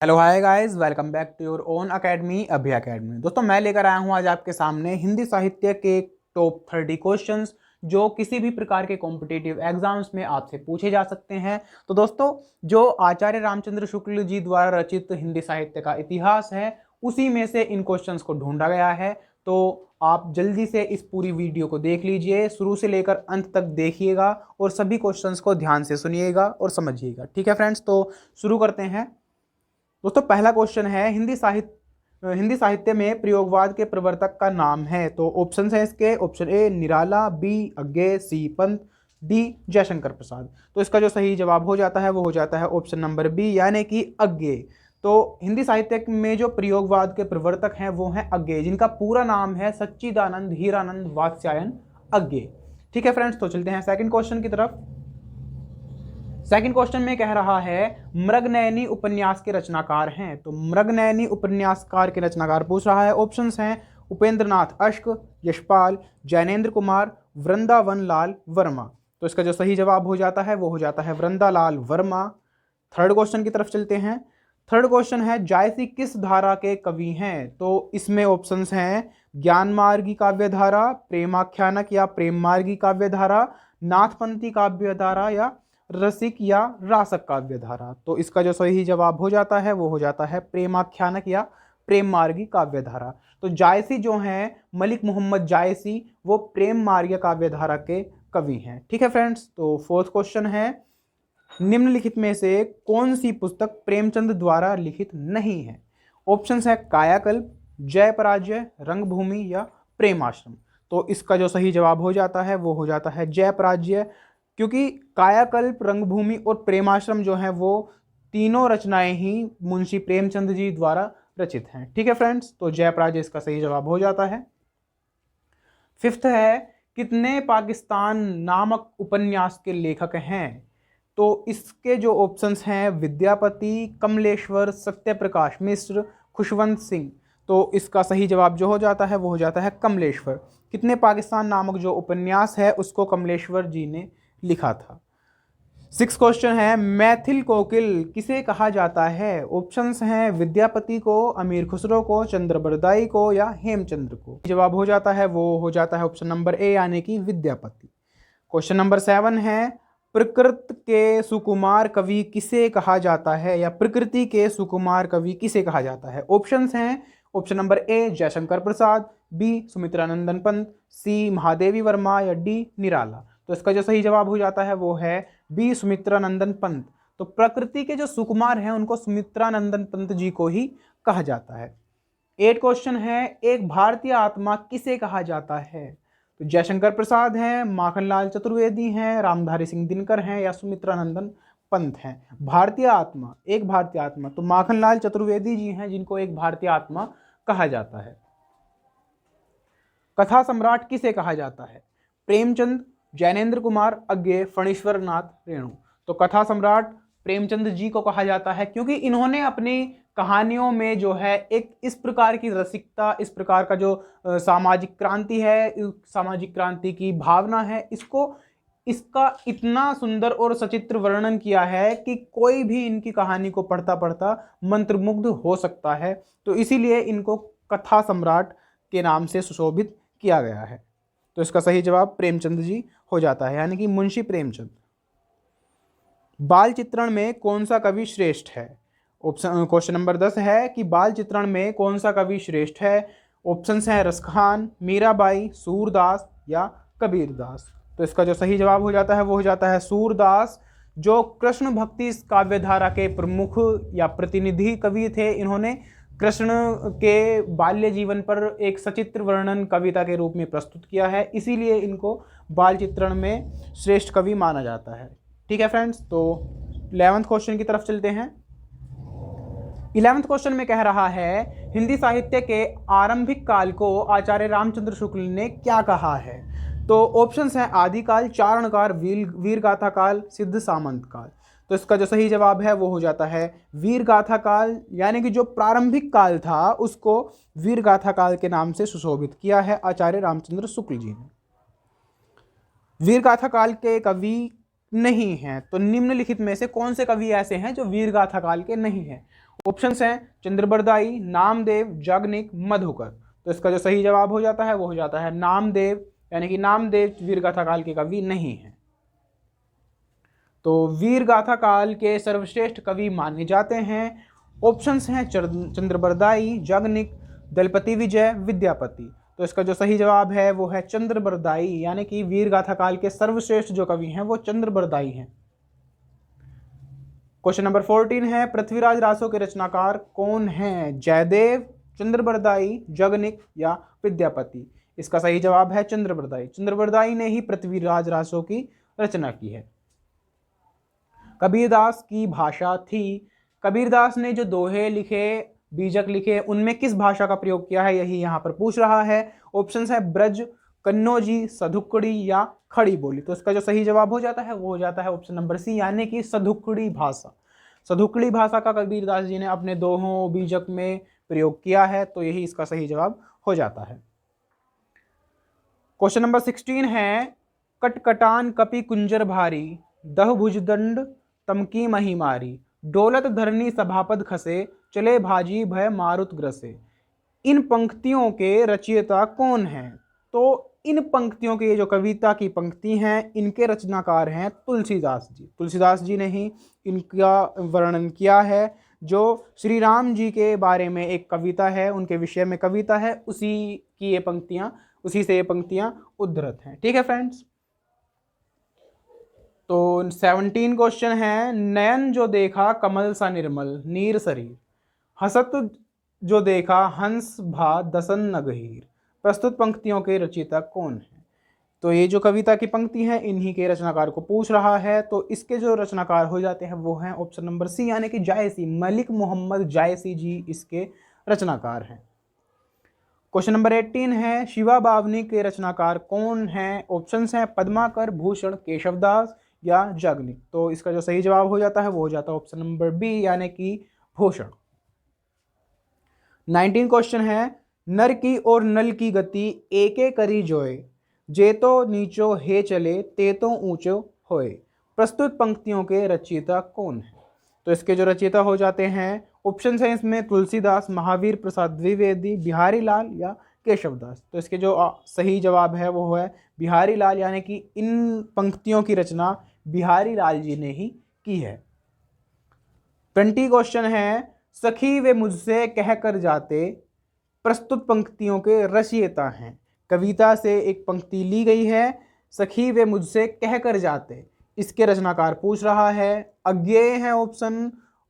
Hello hi guys, welcome back to your own academy Abhay Academy. दोस्तों, मैं लेकर आया हूं आज आपके सामने हिंदी साहित्य के टॉप 30 क्वेश्चंस जो किसी भी प्रकार के कॉम्पिटिटिव एग्जाम्स में आपसे पूछे जा सकते हैं। तो दोस्तों, जो आचार्य रामचंद्र शुक्ल जी द्वारा रचित हिंदी साहित्य का इतिहास है, उसी में से इन क्वेश्चंस को ढूंढा गया है। तो आप जल्दी से इस पूरी वीडियो को देख लीजिए, शुरू से लेकर अंत तक देखिएगा और सभी क्वेश्चंस को ध्यान से सुनिएगा और समझिएगा। ठीक है फ्रेंड्स, तो शुरू करते हैं। दोस्तों, पहला क्वेश्चन है हिंदी साहित्य में प्रयोगवाद के प्रवर्तक का नाम है। तो ऑप्शन है इसके, option A Nirala, B Agyeya, C Pant, D Jaishankar Prasad. तो इसका जो सही जवाब हो जाता है वो हो जाता है ऑप्शन नंबर बी, यानी कि अज्ञे। तो हिंदी साहित्य में जो प्रयोगवाद के प्रवर्तक हैं वो हैं अज्ञे, जिनका पूरा नाम है सच्चिदानंद हीरानंद वात्स्यायन अज्ञे। ठीक है फ्रेंड्स, तो चलते हैं सेकंड क्वेश्चन की तरफ। सेकंड क्वेश्चन में कह रहा है मृगनयनी उपन्यास के रचनाकार हैं। तो मृगनयनी उपन्यासकार के रचनाकार पूछ रहा है। ऑप्शंस हैं उपेंद्रनाथ अश्क, यशपाल, जैनेन्द्र कुमार, वृंदावन लाल वर्मा। तो इसका जो सही जवाब हो जाता है वो हो जाता है वृंदालाल वर्मा। थर्ड क्वेश्चन की तरफ चलते हैं। थर्ड क्वेश्चन है जायसी किस धारा के कवि हैं। तो इसमें ऑप्शंस हैं ज्ञान मार्गी काव्य धारा, प्रेमाख्यानक या प्रेम मार्गी काव्य धारा, नाथपंथी काव्य धारा या रसिक या रासक काव्य धारा। तो इसका जो सही जवाब हो जाता है वो हो जाता है प्रेमाख्यानक या प्रेम मार्गी काव्य धारा। तो जायसी जो हैं मलिक मोहम्मद जायसी, वो प्रेम मार्गी काव्य धारा के कवि हैं। ठीक है फ्रेंड्स, तो फोर्थ क्वेश्चन है निम्नलिखित में से कौन सी पुस्तक प्रेमचंद द्वारा लिखित नहीं है। ऑप्शंस है कायाकल्प, जय पराजय, रंगभूमि या प्रेमाश्रम। तो इसका जो सही जवाब हो जाता है वो हो जाता है जय पराजय, क्योंकि कायाकल्प, रंगभूमि और प्रेमाश्रम जो है वो तीनों रचनाएं ही मुंशी प्रेमचंद जी द्वारा रचित हैं। ठीक है फ्रेंड्स, तो जय पराजय इसका सही जवाब हो जाता है। फिफ्थ है कितने पाकिस्तान नामक उपन्यास के लेखक हैं। तो इसके जो ऑप्शंस हैं विद्यापति, कमलेश्वर, सत्यप्रकाश मिश्र, खुशवंत सिंह। तो इसका सही जवाब जो हो जाता है वो हो जाता है कमलेश्वर। कितने पाकिस्तान नामक जो उपन्यास है उसको कमलेश्वर जी ने लिखा था। सिक्स क्वेश्चन है मैथिल कोकिल किसे कहा जाता है। ऑप्शंस हैं विद्यापति को, अमीर खुसरो को, चंद्रबरदाई को या हेमचंद्र को। जवाब हो जाता है वो हो जाता है ऑप्शन नंबर ए, यानी कि विद्यापति। क्वेश्चन नंबर 7 है प्रकृत के सुकुमार कवि किसे कहा जाता है, या प्रकृति के सुकुमार कवि किसे कहा जाता है। ऑप्शंस हैं option number A Jaishankar Prasad, B Sumitranandan Pant, C Mahadevi Verma या डी निराला। तो इसका जो सही जवाब हो जाता है वो है बी सुमित्रानंदन पंत। तो प्रकृति के जो सुकुमार हैं उनको सुमित्रानंदन पंत जी को ही कहा जाता है। 8 क्वेश्चन है एक भारतीय आत्मा किसे कहा जाता है। तो जयशंकर प्रसाद हैं, माखनलाल चतुर्वेदी हैं, रामधारी सिंह दिनकर हैं या सुमित्रानंदन पंत हैं। भारतीय आत्मा, एक भारतीय आत्मा, तो माखनलाल चतुर्वेदी जी हैं जिनको एक भारतीय आत्मा कहा जाता है। कथा सम्राट किसे कहा जाता है। प्रेमचंद, जैनेन्द्र कुमार, अज्ञे, फणीश्वर नाथ रेणु। तो कथा सम्राट प्रेमचंद जी को कहा जाता है क्योंकि इन्होंने अपनी कहानियों में जो है एक इस प्रकार की रसिकता, इस प्रकार का जो सामाजिक क्रांति है, सामाजिक क्रांति की भावना है, इसका इतना सुंदर और सचित्र वर्णन किया है कि कोई भी इनकी कहानी को पढ़ता पढ़ता मंत्रमुग्ध हो सकता है। तो इसीलिए इनको कथा सम्राट के नाम से सुशोभित किया गया है। तो इसका सही जवाब प्रेमचंद जी हो जाता है, यानी कि मुंशी प्रेमचंद। बाल चित्रण में कौन सा कवि श्रेष्ठ है। ऑप्शन क्वेश्चन नंबर 10 है कि बाल चित्रण में कौन सा कवि श्रेष्ठ है। ऑप्शंस हैं रसखान, मीराबाई, सूरदास या कबीरदास। तो इसका जो सही जवाब हो जाता है वो हो जाता है सूरदास, जो कृष्ण भक्ति काव्यधारा के प्रमुख या प्रतिनिधि कवि थे। इन्होंने कृष्ण के बाल्य जीवन पर एक सचित्र वर्णन कविता के रूप में प्रस्तुत किया है, इसीलिए इनको बाल चित्रण में श्रेष्ठ कवि माना जाता है। ठीक है फ्रेंड्स, तो 11th क्वेश्चन की तरफ चलते हैं। 11th क्वेश्चन में कह रहा है हिंदी साहित्य के आरंभिक काल को आचार्य रामचंद्र शुक्ल ने क्या कहा है। तो ऑप्शंस हैं आदिकाल, चारणकाल, वीर गाथा काल, सिद्ध सामंत काल। तो इसका जो सही जवाब है वो हो जाता है वीर गाथा काल, यानी कि जो प्रारंभिक काल था उसको वीर गाथा काल के नाम से सुशोभित किया है आचार्य रामचंद्र शुक्ल जी ने। वीर गाथा काल के कवि नहीं हैं, तो निम्नलिखित में से कौन से कवि ऐसे हैं जो वीर गाथा काल के नहीं हैं। ऑप्शंस हैं चंद्रबरदाई, नामदेव, याज्ञनिक, मधुकर। तो इसका जो सही जवाब हो जाता है वो हो जाता है नामदेव, यानी कि नामदेव वीरगाथा काल के कवि नहीं हैं। तो वीरगाथा काल के सर्वश्रेष्ठ कवि माने जाते हैं। ऑप्शंस हैं चंद्रबरदाई, याज्ञनिक, दलपति विजय, विद्यापति। तो इसका जो सही जवाब है वो है चंद्रबरदाई, यानी कि वीरगाथा काल के सर्वश्रेष्ठ जो कवि हैं वो चंद्रबरदाई हैं। क्वेश्चन नंबर 14 है पृथ्वीराज रासो के रचनाकार कौन हैं? जयदेव, चंद्रबरदाई, याज्ञनिक या विद्यापति। इसका सही जवाब है चंद्रबरदाई। चंद्रबरदाई ने ही पृथ्वीराज रासो की रचना की है। कबीरदास की भाषा थी। कबीरदास ने जो दोहे लिखे, बीजक लिखे, उनमें किस भाषा का प्रयोग किया है, यही यहाँ पर पूछ रहा है। ऑप्शंस है ब्रज, कन्नौजी, सधुकड़ी या खड़ी बोली। तो इसका जो सही जवाब हो जाता है वो हो जाता है ऑप्शन नंबर सी, यानी कि सधुकड़ी भाषा। सधुकड़ी भाषा का कबीरदास जी ने अपने दोहों बीजक में प्रयोग किया है, तो यही इसका सही जवाब हो जाता है। क्वेश्चन नंबर 16 है कटकटान कपि कुंजर भारी, दह भुजदंड तमकी मही मारी, डोलत धरनी सभापद खसे, चले भाजी भय मारुत ग्रसे। इन पंक्तियों के रचयिता कौन हैं? तो इन पंक्तियों के जो कविता की पंक्ति हैं इनके रचनाकार हैं तुलसीदास जी। तुलसीदास जी ने ही इनका वर्णन किया है। जो श्री राम जी के बारे में एक कविता है, उनके विषय में कविता है, उसी की ये पंक्तियां, उसी से ये पंक्तियां उद्धृत हैं। ठीक है फ्रेंड्स। तो 17 क्वेश्चन है नयन जो देखा कमल सा निर्मल, नीर शरीर, हसत जो देखा हंस भा दसन न गहीर। प्रस्तुत पंक्तियों के रचयिता कौन है? तो ये जो कविता की पंक्ति है इन्हीं के रचनाकार को पूछ रहा है। तो इसके जो रचनाकार हो जाते हैं वो हैं ऑप्शन नंबर सी, यानी कि जायसी, मलिक मोहम्मद जायसी जी इसके रचनाकार हैं। क्वेश्चन नंबर 18 है शिवा बावनी के रचनाकार कौन हैं? ऑप्शंस हैं पद्माकर, भूषण, केशवदास या याज्ञनिक। तो इसका जो सही जवाब हो जाता है वो हो जाता है ऑप्शन नंबर बी, यानी कि भूषण। 19 क्वेश्चन है नर की और नल की गति एके करी जोए, जे तो नीचो हे चले ते तो ऊंचो होए। प्रस्तुत पंक्तियों के रचयिता कौन है? तो इसके जो रचयिता हो जाते हैं, ऑप्शन है इसमें तुलसीदास, महावीर प्रसाद द्विवेदी, बिहारी लाल या केशवदास। तो इसके जो सही जवाब है वो है बिहारी लाल, यानी कि इन पंक्तियों की रचना बिहारी लाल जी ने ही की है। 20 क्वेश्चन है सखी वे मुझसे कह कर जाते, प्रस्तुत पंक्तियों के रचयिता हैं। कविता से एक पंक्ति ली गई है, सखी वे मुझसे कह कर जाते, इसके रचनाकार पूछ रहा है। अज्ञेय है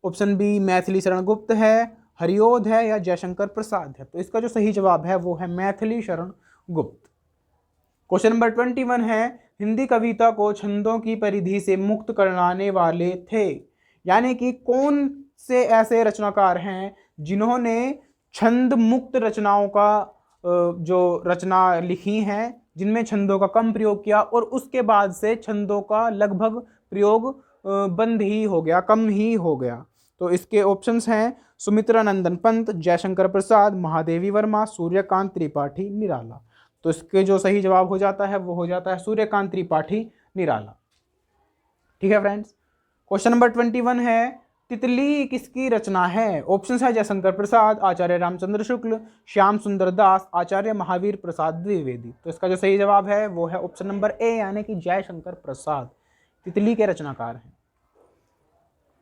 ऑप्शन बी मैथिली शरण गुप्त है, हरिओध है या जयशंकर प्रसाद है। तो इसका जो सही जवाब है वो है मैथिली शरण गुप्त। क्वेश्चन नंबर 21 है हिंदी कविता को छंदों की परिधि से मुक्त कराने वाले थे, यानी कि कौन से ऐसे रचनाकार हैं जिन्होंने छंद मुक्त रचनाओं का जो रचना लिखी हैं, जिनमें छंदों का कम प्रयोग किया और उसके बाद से छंदों का लगभग प्रयोग बंद ही हो गया, कम ही हो गया। तो इसके ऑप्शंस हैं सुमित्रा नंदन पंत, जयशंकर प्रसाद, महादेवी वर्मा, सूर्यकांत त्रिपाठी, निराला। तो इसके जो सही जवाब हो जाता है वो हो जाता है सूर्यकांत त्रिपाठी, निराला। ठीक है फ्रेंड्स। क्वेश्चन नंबर 21 है तितली किसकी रचना है? ऑप्शंस है जयशंकर प्रसाद, आचार्य रामचंद्र शुक्ल, श्याम सुंदर दास, आचार्य महावीर प्रसाद द्विवेदी। तो इसका जो सही जवाब है वो है ऑप्शन नंबर ए, यानी कि जयशंकर प्रसाद तितली के रचनाकार हैं।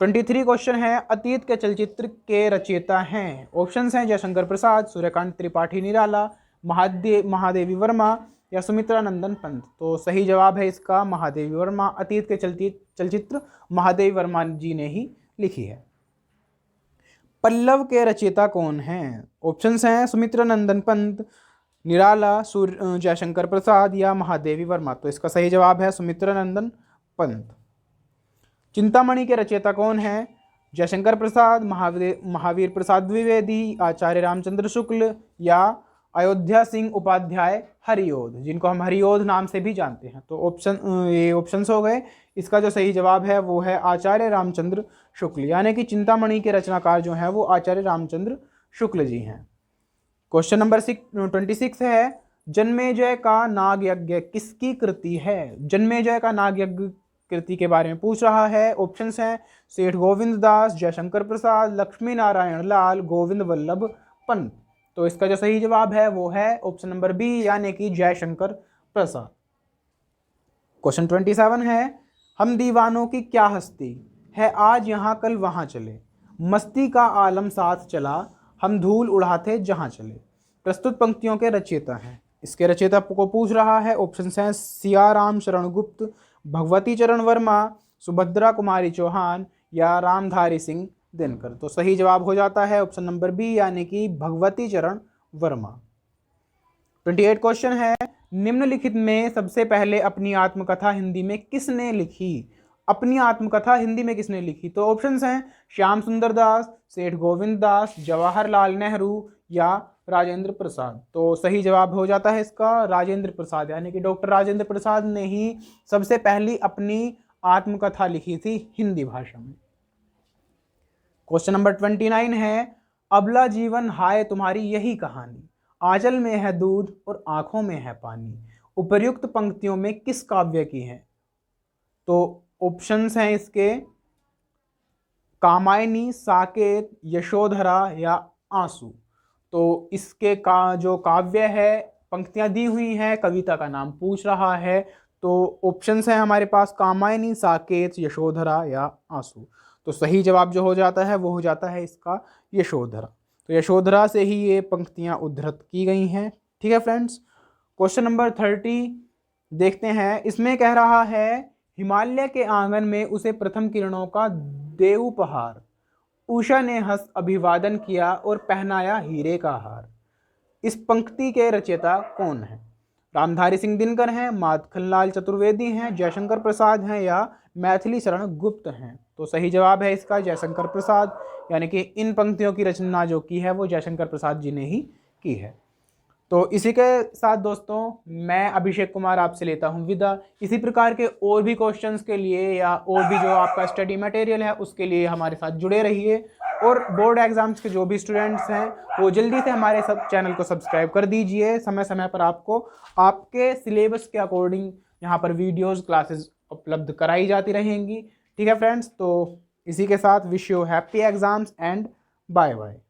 23 क्वेश्चन है अतीत के चलचित्र के रचयिता हैं। ऑप्शंस हैं जयशंकर प्रसाद, सूर्यकांत त्रिपाठी, निराला, महादेवी वर्मा या सुमित्रा नंदन पंत। तो सही जवाब है इसका महादेवी वर्मा। अतीत के चलचित्र महादेवी वर्मा जी ने ही लिखी है। पल्लव के रचयिता कौन हैं? ऑप्शंस हैं सुमित्रा नंदन पंत, निराला, जयशंकर प्रसाद या महादेवी वर्मा। तो इसका सही जवाब है सुमित्रा नंदन पंत। चिंतामणि के रचयिता कौन हैं? जयशंकर प्रसाद, महावीर प्रसाद द्विवेदी, आचार्य रामचंद्र शुक्ल या अयोध्या सिंह उपाध्याय हरिओध, जिनको हम हरिओध नाम से भी जानते हैं। तो ये ऑप्शंस हो गए। इसका जो सही जवाब है वो है आचार्य रामचंद्र शुक्ल, यानी कि चिंतामणि के रचनाकार जो हैं वो आचार्य रामचंद्र शुक्ल जी हैं। क्वेश्चन नंबर 26 है जन्मेजय का नाग यज्ञ किसकी कृति है? जन्मेजय का नाग यज्ञ कृति के बारे में पूछ रहा है। ऑप्शंस हैं सेठ गोविंद दास, जयशंकर प्रसाद, लक्ष्मी नारायण लाल, गोविंद वल्लभ पंत। तो इसका जो सही जवाब है वो है ऑप्शन नंबर बी, यानी कि जयशंकर प्रसाद। क्वेश्चन 27 है, हम दीवानों की क्या हस्ती है, आज यहाँ कल वहाँ चले, मस्ती का आलम साथ चला, हम धूल उड़ाते जहाँ चले। प्रस्तुत पंक्तियों के रचयिता हैं। इसके रचयिता को पूछ रहा है। ऑप्शन हैं सियाराम शरण गुप्त, भगवती चरण वर्मा, सुभद्रा कुमारी चौहान या रामधारी सिंह दिनकर। तो सही जवाब हो जाता है ऑप्शन नंबर बी, यानी कि भगवती चरण वर्मा। 28 क्वेश्चन है, निम्नलिखित में सबसे पहले अपनी आत्मकथा हिंदी में किसने लिखी? अपनी आत्मकथा हिंदी में किसने लिखी? तो ऑप्शंस हैं श्याम सुंदर दास, सेठ गोविंद दास, जवाहरलाल नेहरू या राजेंद्र प्रसाद। तो सही जवाब हो जाता है इसका राजेंद्र प्रसाद, यानी कि डॉक्टर राजेंद्र प्रसाद ने ही सबसे पहली अपनी आत्मकथा लिखी थी हिंदी भाषा में। क्वेश्चन नंबर 29 है, अबला जीवन हाय तुम्हारी यही कहानी, आंचल में है दूध और आंखों में है पानी, उपर्युक्त पंक्तियों में किस काव्य की है? तो ऑप्शंस हैं इसके कामायनी, साकेत, यशोधरा या आंसू। तो इसके का जो काव्य है, पंक्तियां दी हुई हैं, कविता का नाम पूछ रहा है। तो ऑप्शंस हैं हमारे पास कामायनी, साकेत, यशोधरा या आंसू। तो सही जवाब जो हो जाता है वो हो जाता है इसका यशोधरा। तो यशोधरा से ही ये पंक्तियां उद्धृत की गई हैं। ठीक है फ्रेंड्स। क्वेश्चन नंबर 30 देखते हैं। इसमें कह रहा है, हिमालय के आंगन में उसे प्रथम किरणों का दे उपहार, उषा ने हंस अभिवादन किया और पहनाया हीरे का हार। इस पंक्ति के रचयिता कौन है? रामधारी सिंह दिनकर हैं, माखनलाल चतुर्वेदी हैं, जयशंकर प्रसाद हैं या मैथिली शरण गुप्त हैं। तो सही जवाब है इसका जयशंकर प्रसाद, यानी कि इन पंक्तियों की रचना जो की है वो जयशंकर प्रसाद जी ने ही की है। तो इसी के साथ दोस्तों मैं अभिषेक कुमार आपसे लेता हूं विदा। इसी प्रकार के और भी क्वेश्चंस के लिए या और भी जो आपका स्टडी मटेरियल है उसके लिए हमारे साथ जुड़े रहिए। और बोर्ड एग्जाम्स के जो भी स्टूडेंट्स हैं वो जल्दी से हमारे सब चैनल को सब्सक्राइब कर दीजिए। समय समय पर आपको आपके सिलेबस के अकॉर्डिंग यहाँ पर वीडियोज़ क्लासेस उपलब्ध कराई जाती रहेंगी। ठीक है फ्रेंड्स, तो इसी के साथ wish you happy exams and bye bye.